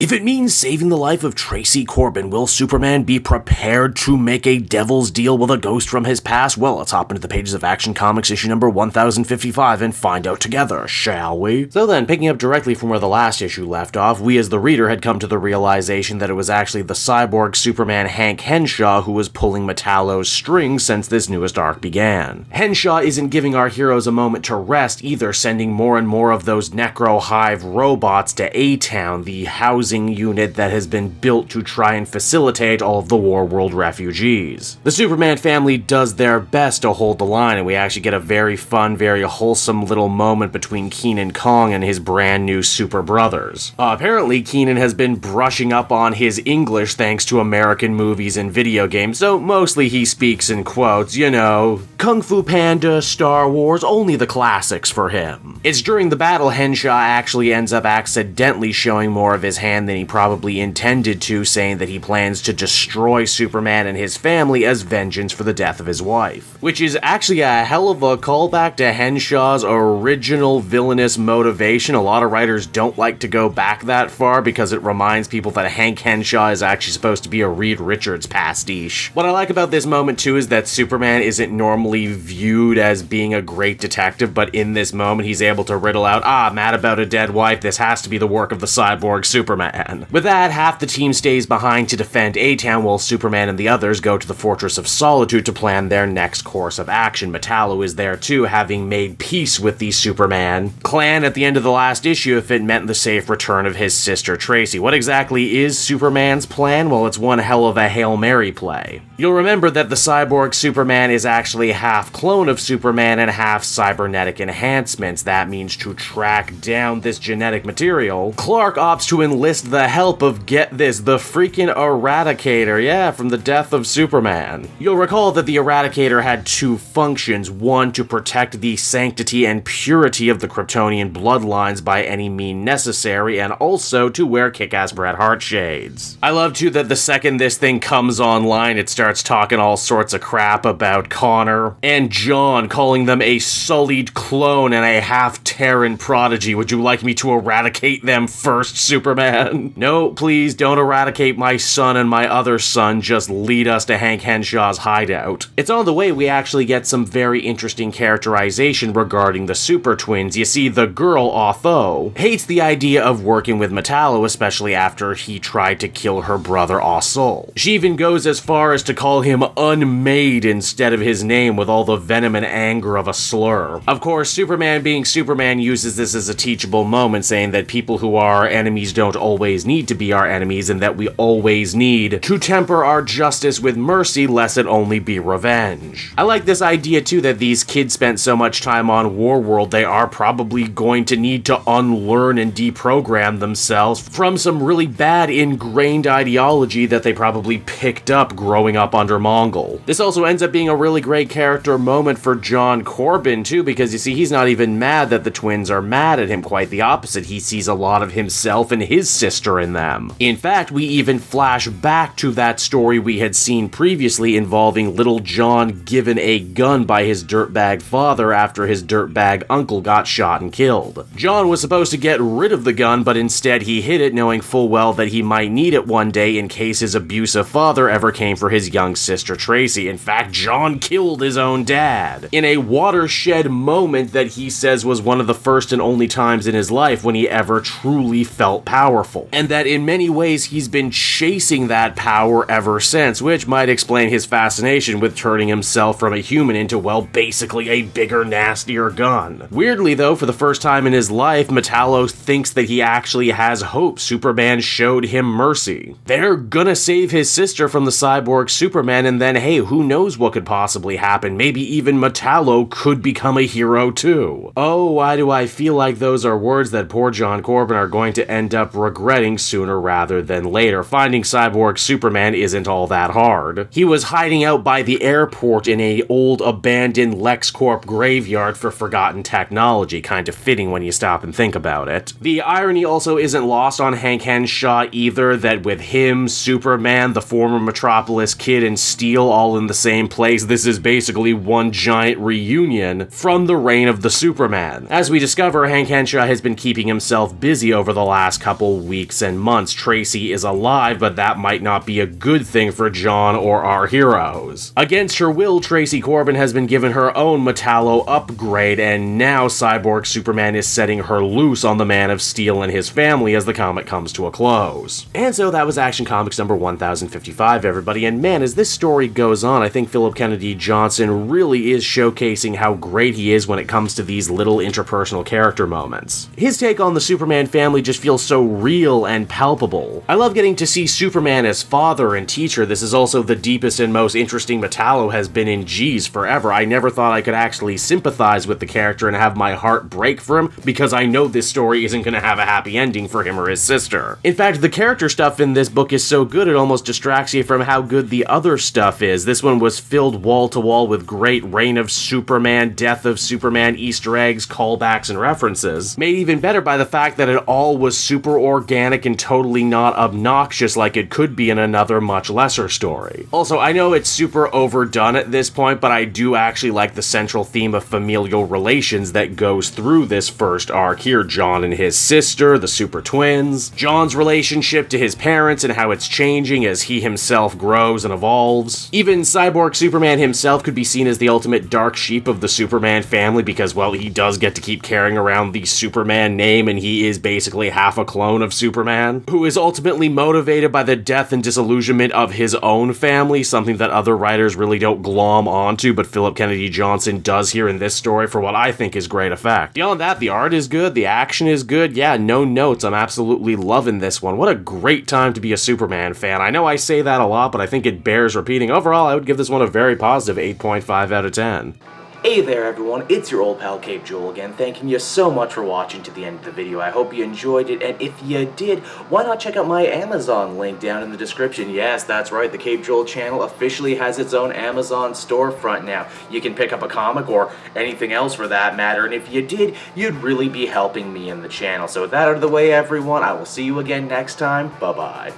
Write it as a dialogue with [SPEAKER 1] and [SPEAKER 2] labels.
[SPEAKER 1] If it means saving the life of Tracy Corbin, will Superman be prepared to make a devil's deal with a ghost from his past? Well, let's hop into the pages of Action Comics issue number 1055 and find out together, shall we? So then, picking up directly from where the last issue left off, we as the reader had come to the realization that it was actually the Cyborg Superman Hank Henshaw who was pulling Metallo's strings since this newest arc began. Henshaw isn't giving our heroes a moment to rest either, sending more and more of those Necro Hive robots to A-Town, the housing unit that has been built to try and facilitate all of the war-world refugees. The Superman family does their best to hold the line, and we actually get a very fun, very wholesome little moment between Kenan Kong and his brand new super brothers. Apparently, Kenan has been brushing up on his English thanks to American movies and video games, so mostly he speaks in quotes, you know, Kung Fu Panda, Star Wars, only the classics for him. It's during the battle Henshaw actually ends up accidentally showing more of his hand than he probably intended to, saying that he plans to destroy Superman and his family as vengeance for the death of his wife. Which is actually a hell of a callback to Henshaw's original villainous motivation. A lot of writers don't like to go back that far because it reminds people that Hank Henshaw is actually supposed to be a Reed Richards pastiche. What I like about this moment too is that Superman isn't normally viewed as being a great detective, but in this moment he's able to riddle out, mad about a dead wife, this has to be the work of the Cyborg Superman. With that, half the team stays behind to defend A-Town while Superman and the others go to the Fortress of Solitude to plan their next course of action. Metallo is there too, having made peace with the Superman clan at the end of the last issue if it meant the safe return of his sister Tracy. What exactly is Superman's plan? Well, it's one hell of a Hail Mary play. You'll remember that the Cyborg Superman is actually half clone of Superman and half cybernetic enhancements. That means to track down this genetic material, Clark opts to enlist the help of, get this, the freaking Eradicator, yeah, from the death of Superman. You'll recall that the Eradicator had two functions, one to protect the sanctity and purity of the Kryptonian bloodlines by any means necessary, and also to wear kick-ass Bret Hart shades. I love too that the second this thing comes online, it starts talking all sorts of crap about Connor and John, calling them a sullied clone and a half-Terran prodigy. Would you like me to eradicate them first, Superman? No, please don't eradicate my son and my other son, just lead us to Hank Henshaw's hideout. It's on the way we actually get some very interesting characterization regarding the super twins. You see, the girl, Otho, hates the idea of working with Metallo, especially after he tried to kill her brother Ossul. She even goes as far as to call him unmade instead of his name, with all the venom and anger of a slur. Of course, Superman being Superman uses this as a teachable moment, saying that people who are enemies don't always need to be our enemies, and that we always need to temper our justice with mercy, lest it only be revenge. I like this idea too that these kids spent so much time on Warworld, they are probably going to need to unlearn and deprogram themselves from some really bad ingrained ideology that they probably picked up growing up under Mongol. This also ends up being a really great character moment for John Corbin too, because you see, he's not even mad that the twins are mad at him, quite the opposite. He sees a lot of himself and his sister in them. In fact, we even flash back to that story we had seen previously involving little John given a gun by his dirtbag father after his dirtbag uncle got shot and killed. John was supposed to get rid of the gun, but instead he hid it, knowing full well that he might need it one day in case his abusive father ever came for his young sister Tracy. In fact, John killed his own dad in a watershed moment that he says was one of the first and only times in his life when he ever truly felt powerful. And that in many ways he's been chasing that power ever since, which might explain his fascination with turning himself from a human into, well, basically a bigger, nastier gun. Weirdly though, for the first time in his life, Metallo thinks that he actually has hope. Superman showed him mercy. They're gonna save his sister from the Cyborg Superman, and then hey, who knows what could possibly happen? Maybe even Metallo could become a hero too. Oh, why do I feel like those are words that poor John Corbin are going to end up regretting sooner rather than later. Finding Cyborg Superman isn't all that hard. He was hiding out by the airport in a old abandoned LexCorp graveyard for forgotten technology, kind of fitting when you stop and think about it. The irony also isn't lost on Hank Henshaw either, that with him, Superman, the former Metropolis Kid, and Steel all in the same place, this is basically one giant reunion from the reign of the Superman. As we discover, Hank Henshaw has been keeping himself busy over the last couple weeks and months Tracy is alive, but that might not be a good thing for John or our heroes. Against her will, Tracy Corbin has been given her own Metallo upgrade, and now Cyborg Superman is setting her loose on the Man of Steel and his family as the comic comes to a close. And so that was Action Comics number 1055, everybody, and man, as this story goes on, I think Philip Kennedy Johnson really is showcasing how great he is when it comes to these little interpersonal character moments. His take on the Superman family just feels so real and palpable. I love getting to see Superman as father and teacher. This is also the deepest and most interesting Metallo has been in G's forever. I never thought I could actually sympathize with the character and have my heart break for him, because I know this story isn't going to have a happy ending for him or his sister. In fact, the character stuff in this book is so good it almost distracts you from how good the other stuff is. This one was filled wall to wall with great Reign of Superman, Death of Superman, Easter eggs, callbacks, and references. Made even better by the fact that it all was super organic and totally not obnoxious like it could be in another much lesser story. Also, I know it's super overdone at this point, but I do actually like the central theme of familial relations that goes through this first arc here. John and his sister, the super twins, John's relationship to his parents and how it's changing as he himself grows and evolves. Even Cyborg Superman himself could be seen as the ultimate dark sheep of the Superman family because, well, he does get to keep carrying around the Superman name and he is basically half a clone of Superman, who is ultimately motivated by the death and disillusionment of his own family, something that other writers really don't glom onto, but Philip Kennedy Johnson does here in this story for what I think is great effect. Beyond that, the art is good, the action is good, yeah, no notes, I'm absolutely loving this one. What a great time to be a Superman fan. I know I say that a lot, but I think it bears repeating. Overall, I would give this one a very positive 8.5 out of 10.
[SPEAKER 2] Hey there everyone, it's your old pal Cape Joel again, thanking you so much for watching to the end of the video. I hope you enjoyed it, and if you did, why not check out my Amazon link down in the description. Yes, that's right, the Cape Joel channel officially has its own Amazon storefront now. You can pick up a comic or anything else for that matter, and if you did, you'd really be helping me in the channel. So with that out of the way, everyone, I will see you again next time. Bye-bye.